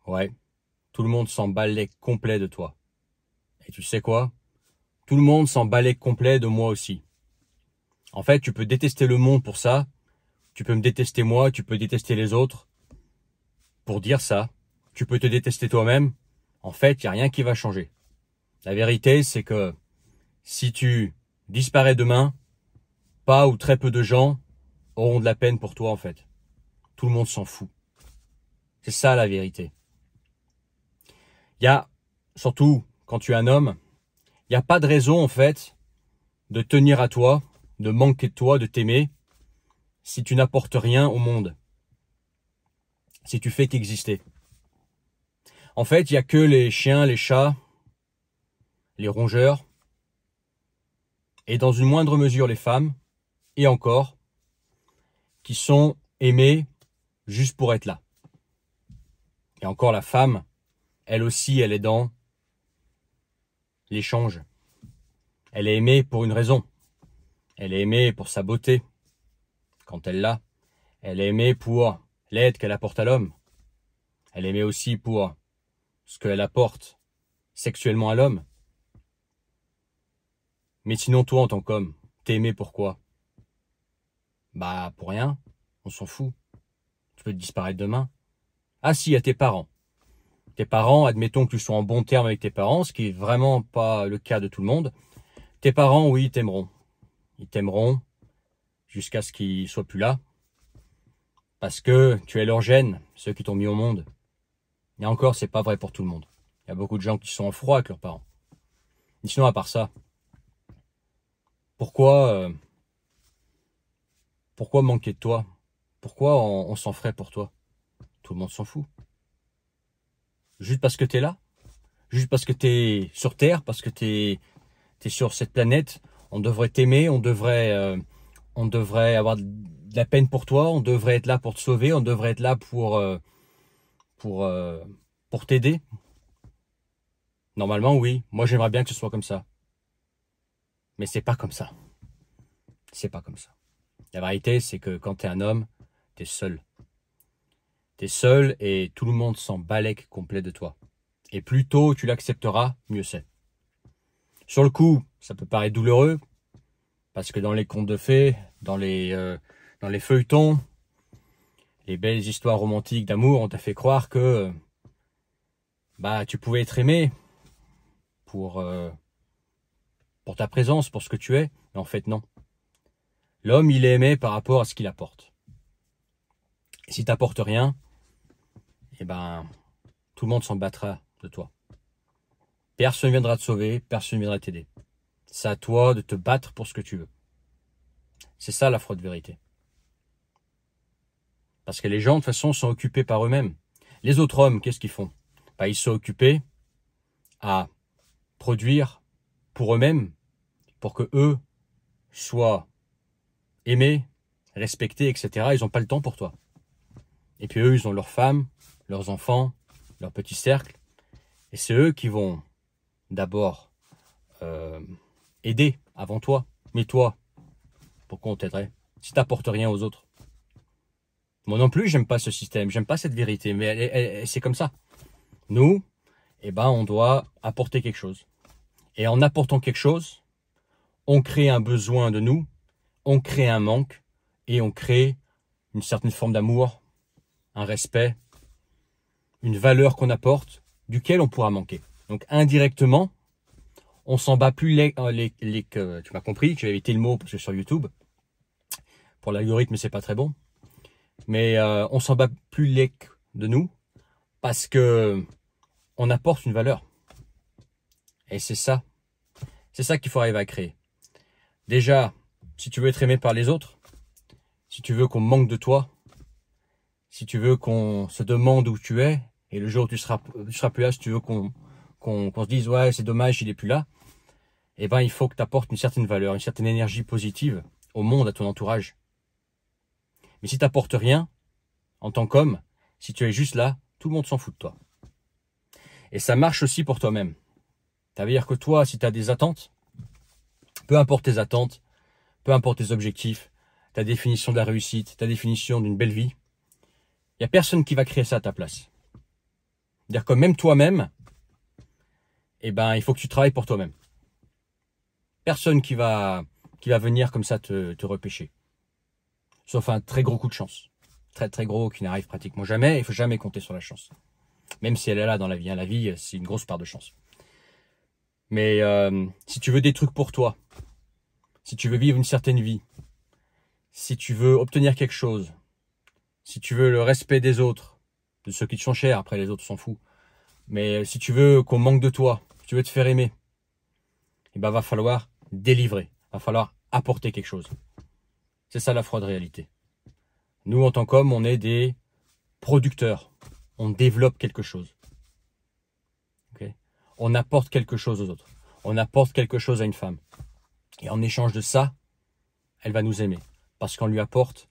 Ouais, tout le monde s'en balait complet de toi. Et tu sais quoi? Tout le monde s'en balait complet de moi aussi. En fait, tu peux détester le monde pour ça, tu peux me détester moi, tu peux détester les autres pour dire ça, tu peux te détester toi-même. En fait, il n'y a rien qui va changer. La vérité, c'est que si tu disparais demain, pas ou très peu de gens auront de la peine pour toi en fait. Tout le monde s'en fout. C'est ça la vérité. Il y a, surtout quand tu es un homme, il n'y a pas de raison en fait de tenir à toi, de manquer de toi, de t'aimer, si tu n'apportes rien au monde. Si tu fais qu'exister. En fait, il n'y a que les chiens, les chats, les rongeurs, et dans une moindre mesure les femmes, et encore, qui sont aimées juste pour être là. Et encore la femme, elle aussi, elle est dans l'échange. Elle est aimée pour une raison. Elle est aimée pour sa beauté, quand elle l'a. Elle est aimée pour l'aide qu'elle apporte à l'homme. Elle est aimée aussi pour ce qu'elle apporte sexuellement à l'homme. Mais sinon, toi, en tant qu'homme, t'es aimé pourquoi? Bah, pour rien. On s'en fout. Tu peux disparaître demain. Ah si, à tes parents. Tes parents, admettons que tu sois en bon terme avec tes parents, ce qui est vraiment pas le cas de tout le monde. Tes parents, oui, ils t'aimeront. Ils t'aimeront jusqu'à ce qu'ils soient plus là. Parce que tu es leur gène, ceux qui t'ont mis au monde. Et encore, c'est pas vrai pour tout le monde. Il y a beaucoup de gens qui sont en froid avec leurs parents. Et sinon, à part ça, pourquoi manquer de toi? Pourquoi on s'en ferait pour toi? Tout le monde s'en fout. Juste parce que t'es là? Juste parce que t'es sur Terre, parce que t'es sur cette planète, on devrait t'aimer, on devrait avoir de la peine pour toi, on devrait être là pour te sauver, on devrait être là pour t'aider. Normalement, oui. Moi, j'aimerais bien que ce soit comme ça. Mais c'est pas comme ça. C'est pas comme ça. La vérité, c'est que quand t'es un homme, t'es seul. T'es seul et tout le monde s'en balèque complet de toi. Et plus tôt tu l'accepteras, mieux c'est. Sur le coup, ça peut paraître douloureux, parce que dans les contes de fées, dans les feuilletons, les belles histoires romantiques d'amour, on t'a fait croire que tu pouvais être aimé pour ta présence, pour ce que tu es. Mais en fait, non. L'homme, il est aimé par rapport à ce qu'il apporte. Et si tu n'apportes rien, tout le monde s'en battra de toi. Personne ne viendra te sauver, personne ne viendra t'aider. C'est à toi de te battre pour ce que tu veux. C'est ça la fraude vérité. Parce que les gens, de toute façon, sont occupés par eux-mêmes. Les autres hommes, qu'est-ce qu'ils font? Ils sont occupés à produire pour eux-mêmes, pour que eux soient aimés, respectés, etc. Ils n'ont pas le temps pour toi. Et puis eux, ils ont leurs femmes, leurs enfants, leur petit cercle. Et c'est eux qui vont d'abord aider avant toi. Mais toi, pourquoi on t'aiderait si tu n'apportes rien aux autres? Moi non plus, j'aime pas ce système, j'aime pas cette vérité, mais c'est comme ça. Nous, on doit apporter quelque chose. Et en apportant quelque chose, on crée un besoin de nous, on crée un manque, et on crée une certaine forme d'amour, un respect, une valeur qu'on apporte, duquel on pourra manquer. Donc indirectement, on s'en bat plus tu m'as compris, tu as évité le mot parce que sur YouTube, pour l'algorithme c'est pas très bon, mais on s'en bat plus de nous parce que on apporte une valeur. Et c'est ça qu'il faut arriver à créer. Déjà, si tu veux être aimé par les autres, si tu veux qu'on manque de toi, si tu veux qu'on se demande où tu es, et le jour où tu seras plus là, si tu veux qu'on se dise ouais c'est dommage il est plus là, il faut que tu apportes une certaine valeur, une certaine énergie positive au monde, à ton entourage. Mais si tu n'apportes rien, en tant qu'homme, si tu es juste là, tout le monde s'en fout de toi. Et ça marche aussi pour toi-même. Ça veut dire que toi, si tu as des attentes, peu importe tes attentes, peu importe tes objectifs, ta définition de la réussite, ta définition d'une belle vie, il n'y a personne qui va créer ça à ta place. C'est-à-dire que même toi-même, eh ben, il faut que tu travailles pour toi-même. Personne qui va venir comme ça te repêcher. Sauf un très gros coup de chance. Très très gros qui n'arrive pratiquement jamais. Il ne faut jamais compter sur la chance. Même si elle est là dans la vie. Hein. La vie, c'est une grosse part de chance. Mais si tu veux des trucs pour toi, si tu veux vivre une certaine vie, si tu veux obtenir quelque chose, si tu veux le respect des autres, de ceux qui te sont chers, après les autres s'en foutent, mais si tu veux qu'on manque de toi, si tu veux te faire aimer, eh ben va falloir délivrer, va falloir apporter quelque chose. C'est ça la froide réalité. Nous, en tant qu'hommes, on est des producteurs. On développe quelque chose. Okay? On apporte quelque chose aux autres. On apporte quelque chose à une femme. Et en échange de ça, elle va nous aimer. Parce qu'on lui apporte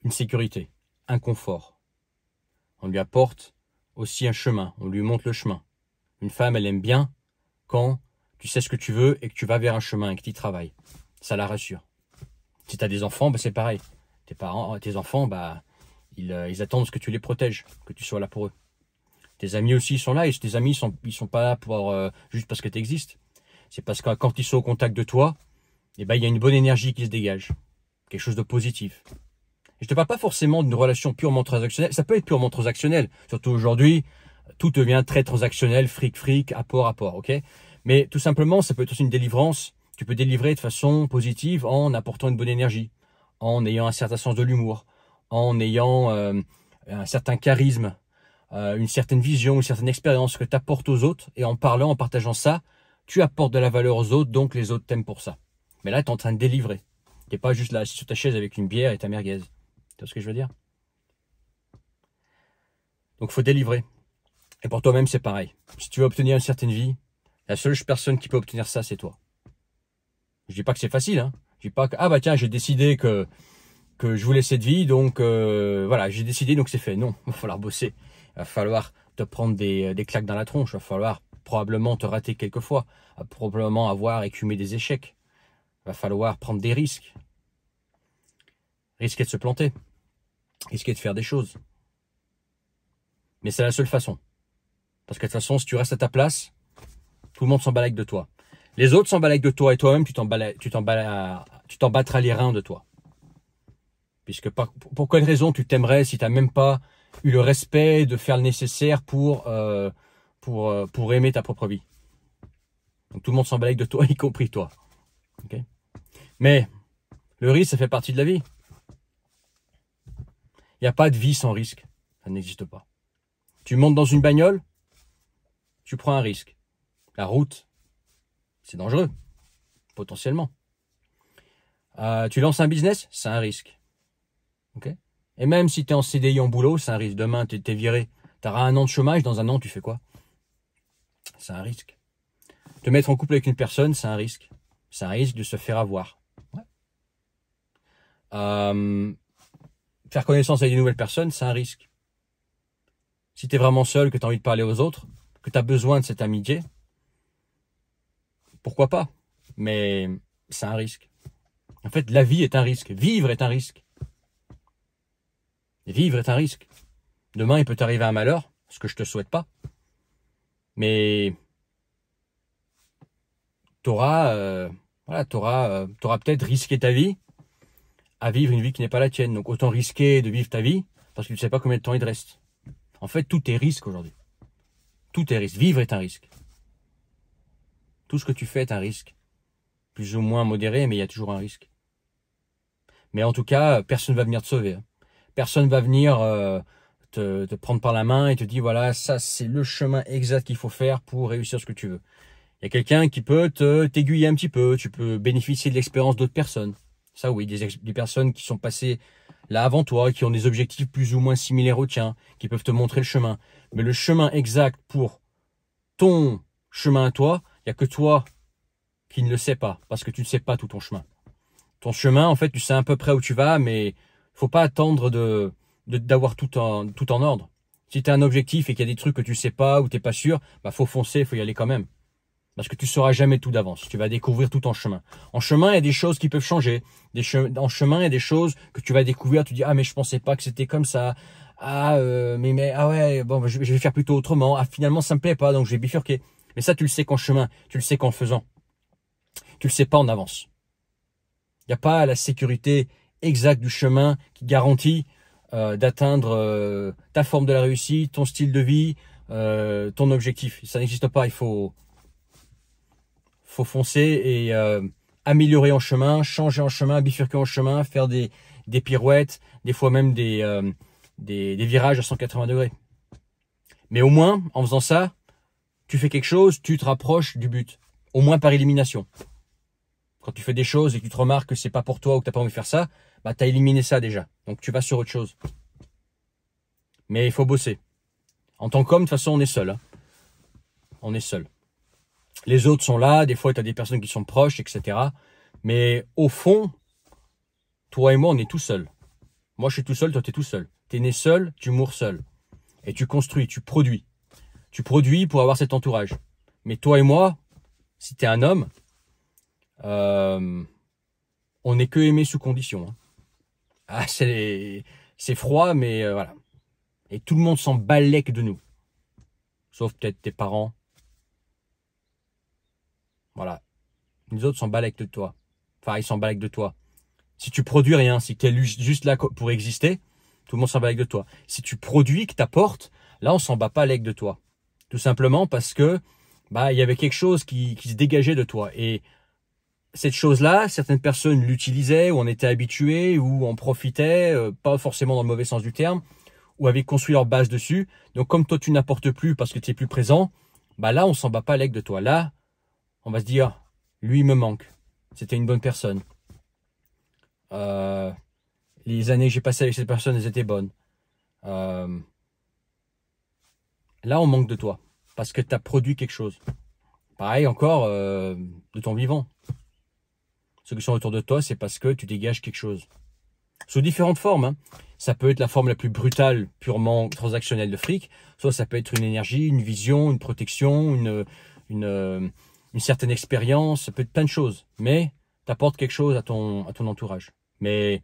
une sécurité, un confort. On lui apporte aussi un chemin. On lui montre le chemin. Une femme, elle aime bien quand tu sais ce que tu veux et que tu vas vers un chemin et que tu y travailles. Ça la rassure. Si tu as des enfants, bah c'est pareil. Tes enfants, bah, ils attendent que tu les protèges, que tu sois là pour eux. Tes amis aussi sont là, et tes amis ils sont pas là pour juste parce que tu existes. C'est parce que quand ils sont au contact de toi, eh ben, il y a une bonne énergie qui se dégage. Quelque chose de positif. Et je te parle pas forcément d'une relation purement transactionnelle. Ça peut être purement transactionnel. Surtout aujourd'hui, tout devient très transactionnel, fric, apport, ok? Mais tout simplement, ça peut être aussi une délivrance. Tu peux délivrer de façon positive en apportant une bonne énergie, en ayant un certain sens de l'humour, en ayant un certain charisme, une certaine vision, une certaine expérience que tu apportes aux autres. Et en parlant, en partageant ça, tu apportes de la valeur aux autres, donc les autres t'aiment pour ça. Mais là, tu es en train de délivrer. Tu n'es pas juste là assis sur ta chaise avec une bière et ta merguez. Tu vois ce que je veux dire? Donc, il faut délivrer. Et pour toi-même, c'est pareil. Si tu veux obtenir une certaine vie, la seule personne qui peut obtenir ça, c'est toi. Je dis pas que c'est facile. Hein. Je dis pas que, ah bah tiens, j'ai décidé que je voulais cette vie, donc voilà, j'ai décidé, donc c'est fait. Non, il va falloir bosser. Il va falloir te prendre des claques dans la tronche. Il va falloir probablement te rater quelques fois. Il va probablement avoir écumé des échecs. Il va falloir prendre des risques. Risquer de se planter. Risquer de faire des choses. Mais c'est la seule façon. Parce que de toute façon, si tu restes à ta place, tout le monde s'en balèque de toi. Les autres s'en balèquent de toi et toi-même, tu t'en battras les reins de toi. Puisque pour quelle raison tu t'aimerais si tu n'as même pas eu le respect de faire le nécessaire pour aimer ta propre vie. Donc tout le monde s'en balèque de toi, y compris toi. Okay? Mais le risque, ça fait partie de la vie. Il n'y a pas de vie sans risque. Ça n'existe pas. Tu montes dans une bagnole, tu prends un risque. La route, c'est dangereux, potentiellement. Tu lances un business, c'est un risque. Okay? Et même si tu es en CDI en boulot, c'est un risque. Demain, tu es viré. Tu auras un an de chômage, dans un an, tu fais quoi? C'est un risque. Te mettre en couple avec une personne, c'est un risque. C'est un risque de se faire avoir. Ouais. Faire connaissance avec une nouvelle personne, c'est un risque. Si tu es vraiment seul, que tu as envie de parler aux autres, que tu as besoin de cette amitié, pourquoi pas? Mais c'est un risque. En fait, la vie est un risque. Vivre est un risque. Et vivre est un risque. Demain, il peut t'arriver un malheur, ce que je te souhaite pas. Mais t'auras peut-être risqué ta vie à vivre une vie qui n'est pas la tienne. Donc autant risquer de vivre ta vie parce que tu ne sais pas combien de temps il te reste. En fait, tout est risque aujourd'hui. Tout est risque. Vivre est un risque. Tout ce que tu fais est un risque. Plus ou moins modéré, mais il y a toujours un risque. Mais en tout cas, personne ne va venir te sauver. Personne ne va venir te prendre par la main et te dire, voilà, ça c'est le chemin exact qu'il faut faire pour réussir ce que tu veux. Il y a quelqu'un qui peut t'aiguiller un petit peu. Tu peux bénéficier de l'expérience d'autres personnes. Ça oui, des personnes qui sont passées là avant toi, qui ont des objectifs plus ou moins similaires aux tiens, qui peuvent te montrer le chemin. Mais le chemin exact pour ton chemin à toi, il n'y a que toi qui ne le sais pas, parce que tu ne sais pas tout ton chemin. Ton chemin, en fait, tu sais à peu près où tu vas, mais il faut pas attendre d'avoir tout en ordre. Si tu as un objectif et qu'il y a des trucs que tu sais pas ou tu n'es pas sûr, bah faut foncer, faut y aller quand même. Parce que tu sauras jamais tout d'avance. Tu vas découvrir tout en chemin. En chemin, il y a des choses qui peuvent changer. En chemin, il y a des choses que tu vas découvrir. Tu dis, ah, mais je pensais pas que c'était comme ça. Ah, ah ouais, bon, je vais faire plutôt autrement. Ah, finalement, ça me plaît pas, donc je vais bifurquer. Mais ça, tu le sais qu'en chemin, tu le sais qu'en faisant. Tu le sais pas en avance. Il n'y a pas la sécurité exacte du chemin qui garantit d'atteindre ta forme de la réussite, ton style de vie, ton objectif. Ça n'existe pas. Il faut foncer et améliorer en chemin, changer en chemin, bifurquer en chemin, faire des pirouettes, des fois même des virages à 180 degrés. Mais au moins, en faisant ça, tu fais quelque chose, tu te rapproches du but. Au moins par élimination. Quand tu fais des choses et que tu te remarques que c'est pas pour toi ou que tu n'as pas envie de faire ça, bah tu as éliminé ça déjà. Donc tu vas sur autre chose. Mais il faut bosser. En tant qu'homme, de toute façon, on est seul. Hein. On est seul. Les autres sont là, des fois tu as des personnes qui sont proches, etc. Mais au fond, toi et moi, on est tout seul. Moi, je suis tout seul, toi, tu es tout seul. Tu es né seul, tu mours seul. Et tu construis, tu produis. Tu produis pour avoir cet entourage. Mais toi et moi, si tu es un homme, on n'est que aimé sous condition. Hein. Ah, c'est froid, mais voilà. Et tout le monde s'en balèque de nous. Sauf peut-être tes parents. Voilà. Les autres s'en balèquent de toi. Enfin, ils s'en balèquent de toi. Si tu produis rien, si tu es juste là pour exister, tout le monde s'en balèque de toi. Si tu produis, que tu apportes, là, on s'en bat pas l'aigle de toi. Tout simplement parce que bah il y avait quelque chose qui se dégageait de toi. Et cette chose-là, certaines personnes l'utilisaient, ou en étaient habituées, ou en profitaient, pas forcément dans le mauvais sens du terme, ou avaient construit leur base dessus. Donc comme toi tu n'apportes plus parce que tu es plus présent, bah là on s'en bat pas l'aigle de toi. Là, on va se dire, lui il me manque. C'était une bonne personne. Les années que j'ai passées avec cette personne, elles étaient bonnes. Là on manque de toi. Parce que tu as produit quelque chose. Pareil encore de ton vivant. Ceux qui sont autour de toi, c'est parce que tu dégages quelque chose. Sous différentes formes. Hein. Ça peut être la forme la plus brutale, purement transactionnelle de fric. Soit ça peut être une énergie, une vision, une protection, une certaine expérience. Ça peut être plein de choses. Mais tu apportes quelque chose à ton entourage. Mais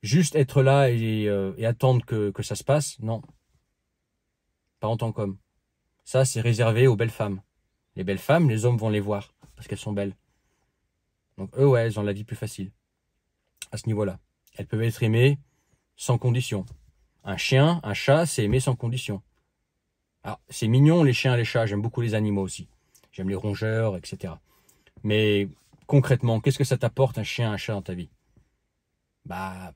juste être là et attendre que ça se passe, non. Pas en tant qu'homme. Ça, c'est réservé aux belles femmes. Les belles femmes, les hommes vont les voir parce qu'elles sont belles. Donc eux, ouais, elles ont la vie plus facile à ce niveau-là. Elles peuvent être aimées sans condition. Un chien, un chat, c'est aimé sans condition. Alors, c'est mignon les chiens et les chats, j'aime beaucoup les animaux aussi. J'aime les rongeurs, etc. Mais concrètement, qu'est-ce que ça t'apporte un chien, un chat dans ta vie? Bah,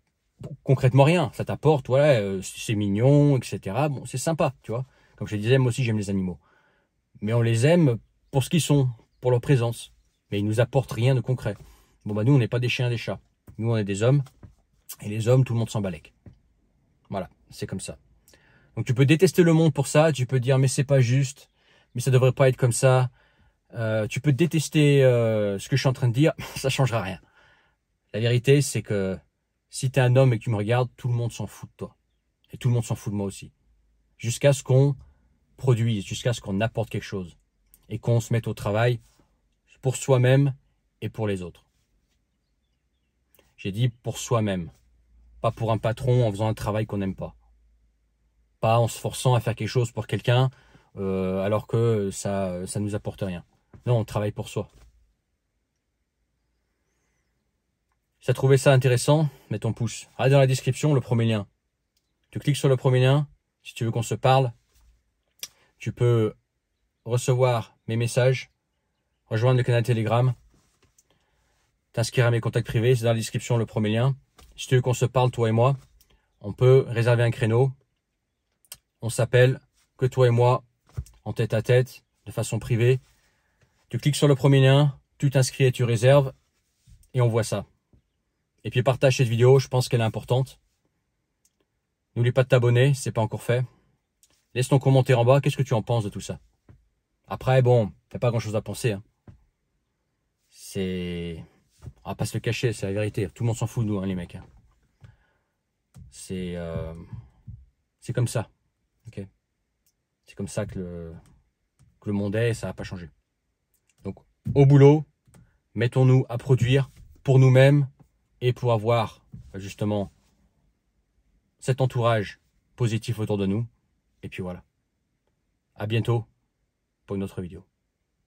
concrètement rien. Ça t'apporte, voilà, c'est mignon, etc. Bon, c'est sympa, tu vois. Comme je te disais, moi aussi j'aime les animaux. Mais on les aime pour ce qu'ils sont, pour leur présence. Mais ils nous apportent rien de concret. Bon bah nous on n'est pas des chiens, des chats. Nous on est des hommes. Et les hommes, tout le monde s'en balèque. Voilà, c'est comme ça. Donc tu peux détester le monde pour ça. Tu peux dire mais c'est pas juste. Mais ça devrait pas être comme ça. Tu peux détester ce que je suis en train de dire. Ça changera rien. La vérité c'est que si tu es un homme et que tu me regardes, tout le monde s'en fout de toi. Et tout le monde s'en fout de moi aussi. Jusqu'à ce qu'on produise, jusqu'à ce qu'on apporte quelque chose. Et qu'on se mette au travail pour soi-même et pour les autres. J'ai dit pour soi-même. Pas pour un patron en faisant un travail qu'on n'aime pas. Pas en se forçant à faire quelque chose pour quelqu'un alors que ça nous apporte rien. Non, on travaille pour soi. Si tu as trouvé ça intéressant, mets ton pouce. Regarde dans la description le premier lien. Tu cliques sur le premier lien. Si tu veux qu'on se parle, tu peux recevoir mes messages, rejoindre le canal Telegram, t'inscrire à mes contacts privés. C'est dans la description le premier lien. Si tu veux qu'on se parle, toi et moi, on peut réserver un créneau. On s'appelle, que toi et moi, en tête à tête, de façon privée. Tu cliques sur le premier lien, tu t'inscris et tu réserves, et on voit ça. Et puis partage cette vidéo, je pense qu'elle est importante. N'oublie pas de t'abonner, si ce n'est pas encore fait. Laisse ton commentaire en bas, qu'est-ce que tu en penses de tout ça? Après, bon, t'as pas grand-chose à penser. Hein. On va pas se le cacher, c'est la vérité. Tout le monde s'en fout de nous, hein, les mecs. Hein. C'est comme ça. Okay, c'est comme ça que le monde est et ça va pas changer. Donc, au boulot, mettons-nous à produire pour nous-mêmes et pour avoir justement cet entourage positifs autour de nous. Et puis voilà. À bientôt pour une autre vidéo.